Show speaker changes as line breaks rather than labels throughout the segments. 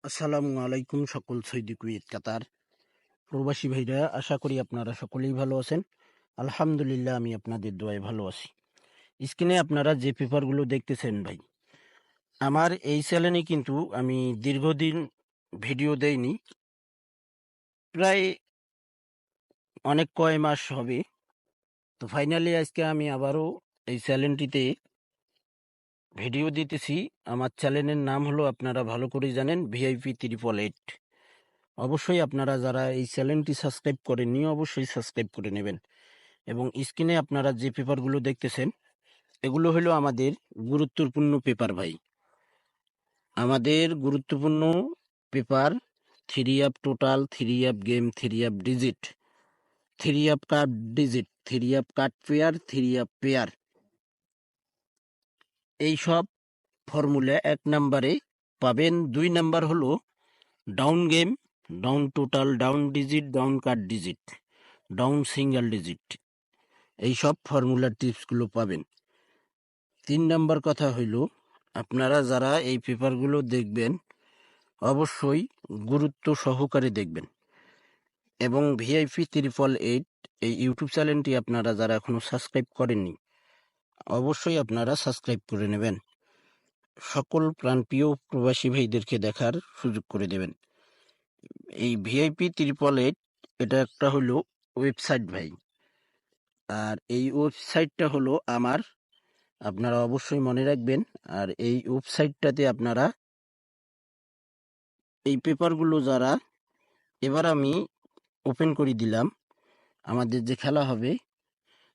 আসসালামু আলাইকুম সকল সৌদি কুয়েত কাতার প্রবাসী ভাইরা, আশা করি আপনারা সকলেই ভালো আছেন। আলহামদুলিল্লাহ, আমি আপনাদের দোয়ায় ভালো আছি। স্ক্রিনে আপনারা যে পেপারগুলো দেখতেছেন ভাই, আমার এই চ্যানেলে কিন্তু আমি দীর্ঘদিন ভিডিও দেইনি, প্রায় অনেক কয় মাস হবে। তো ফাইনালি আজকে আমি আবারও এই চ্যানেলটিতে ভিডিও দিতেছি। আমার চ্যানেলের নাম হলো, আপনারা ভালো করে জানেন, ভিআইপি 888। অবশ্যই আপনারা যারা এই চ্যানেলটি সাবস্ক্রাইব করেননি, অবশ্যই সাবস্ক্রাইব করে নেবেন। এবং স্ক্রিনে আপনারা যে পেপারগুলো দেখতেছেন, এগুলো হলো আমাদের গুরুত্বপূর্ণ পেপার ভাই। আমাদের গুরুত্বপূর্ণ paper: 3 app total, 3 app game, 3 app digit, 3 app card digit, 3 app card pair, 3 app pair. এইসব ফর্মুলা 1 নম্বরে পাবেন। 2 নম্বর হলো down game, down total, down digit, down card digit, down single digit. এইসব ফর্মুলার টিপসগুলো পাবেন। 3 নম্বর কথা হইল, আপনারা যারা এই পেপারগুলো দেখবেন, অবশ্যই গুরুত্ব সহকারে দেখবেন। এবং ভিআইপি 888 এই ইউটিউব চ্যানেলটি আপনারা যারা এখনো সাবস্ক্রাইব করেননি, অবশ্যই আপনারা সাবস্ক্রাইব করে নেবেন। সকল প্রাণপ্রিয় প্রবাসী ভাইদেরকে দেখার সুযোগ করে দেবেন। এই ভিআইপি 888 এটা একটা হলো ওয়েবসাইট ভাই, আর এই ওয়েবসাইটটা হলো আমার, আপনারা অবশ্যই মনে রাখবেন। আর এই ওয়েবসাইটটাতে আপনারা এই পেপারগুলো যারা, এবার আমি ওপেন করে দিলাম আমাদের যে খেলা হবে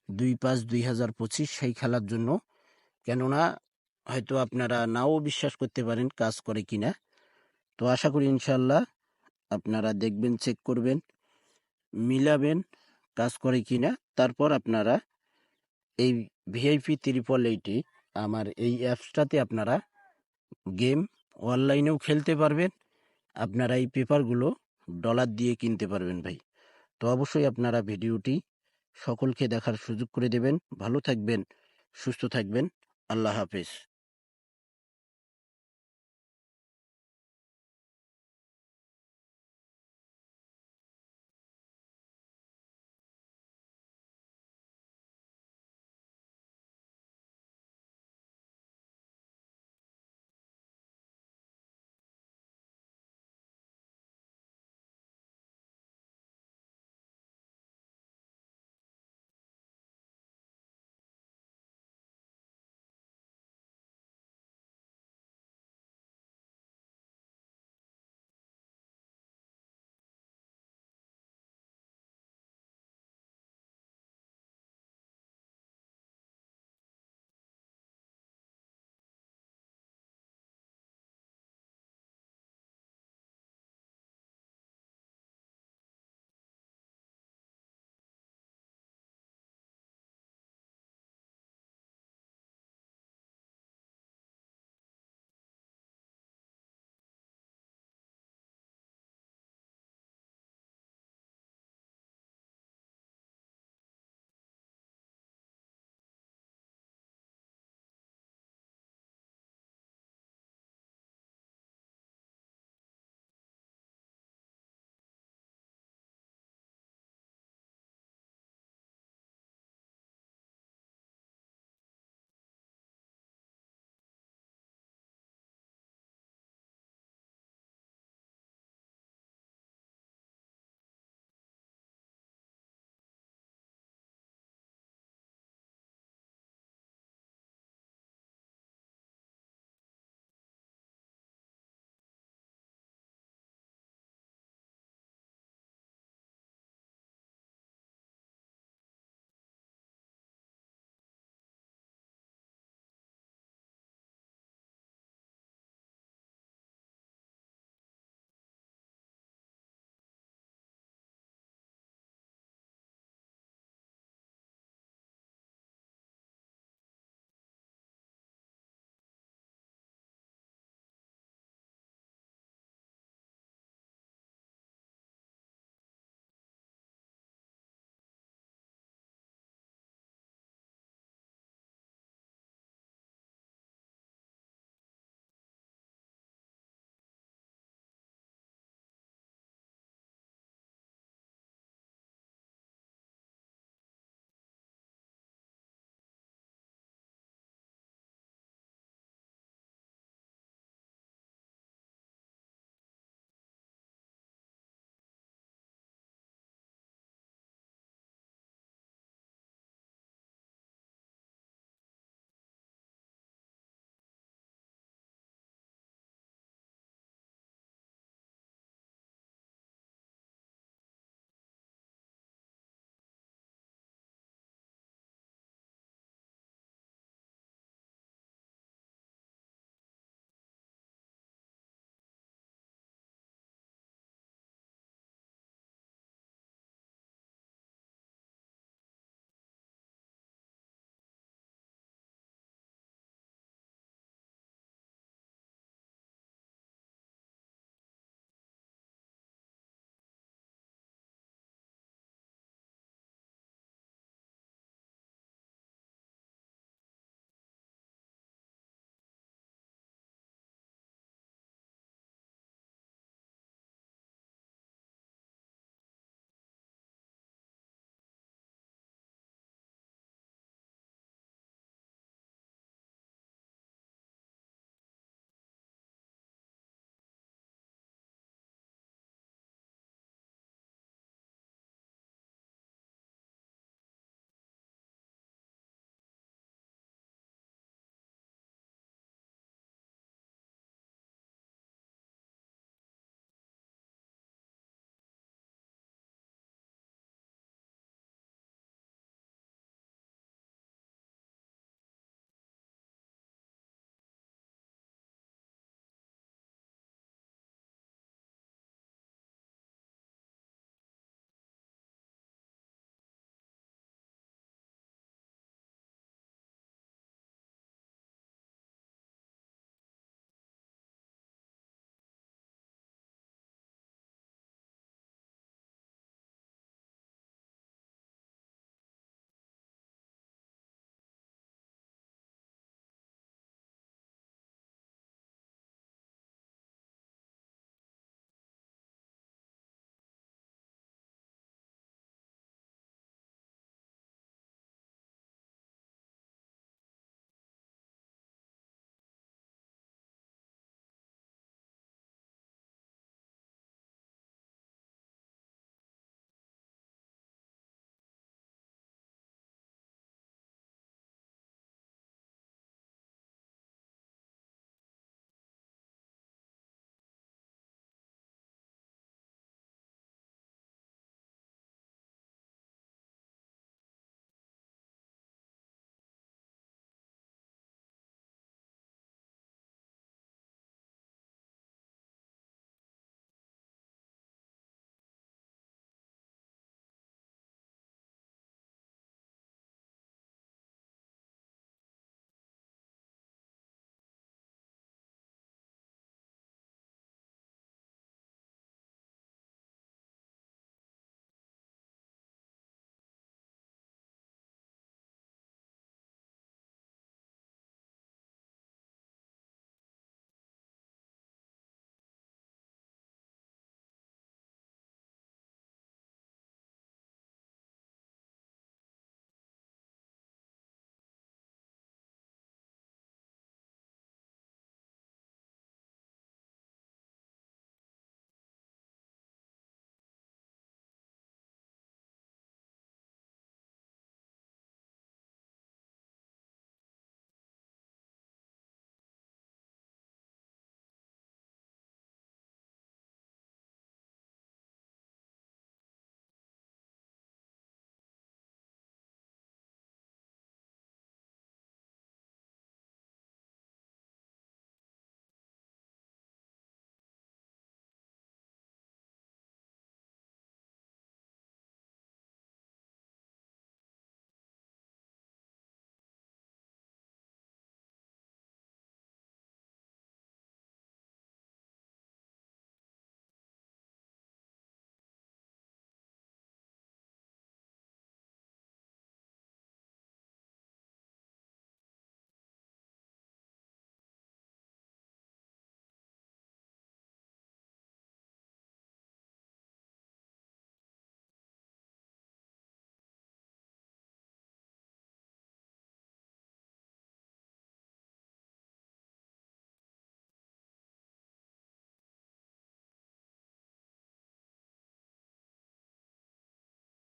2/5/2025 সেই খেলার জন্য। কেননা হয়তো আপনারা নাও বিশ্বাস করতে পারেন কাজ করে কিনা। তো আশা করি ইনশাল্লাহ আপনারা দেখবেন, চেক করবেন, মিলাবেন কাজ করে কিনা। তারপর আপনারা এই ভিআইপি 888 আমার এই অ্যাপসটাতে আপনারা গেম অনলাইনেও খেলতে পারবেন। আপনারা এই পেপারগুলো ডলার দিয়ে কিনতে পারবেন ভাই। তো অবশ্যই আপনারা ভিডিওটি সকলকে দেখার সুযোগ করে দেবেন। ভালো থাকবেন, সুস্থ থাকবেন। আল্লাহ হাফেজ।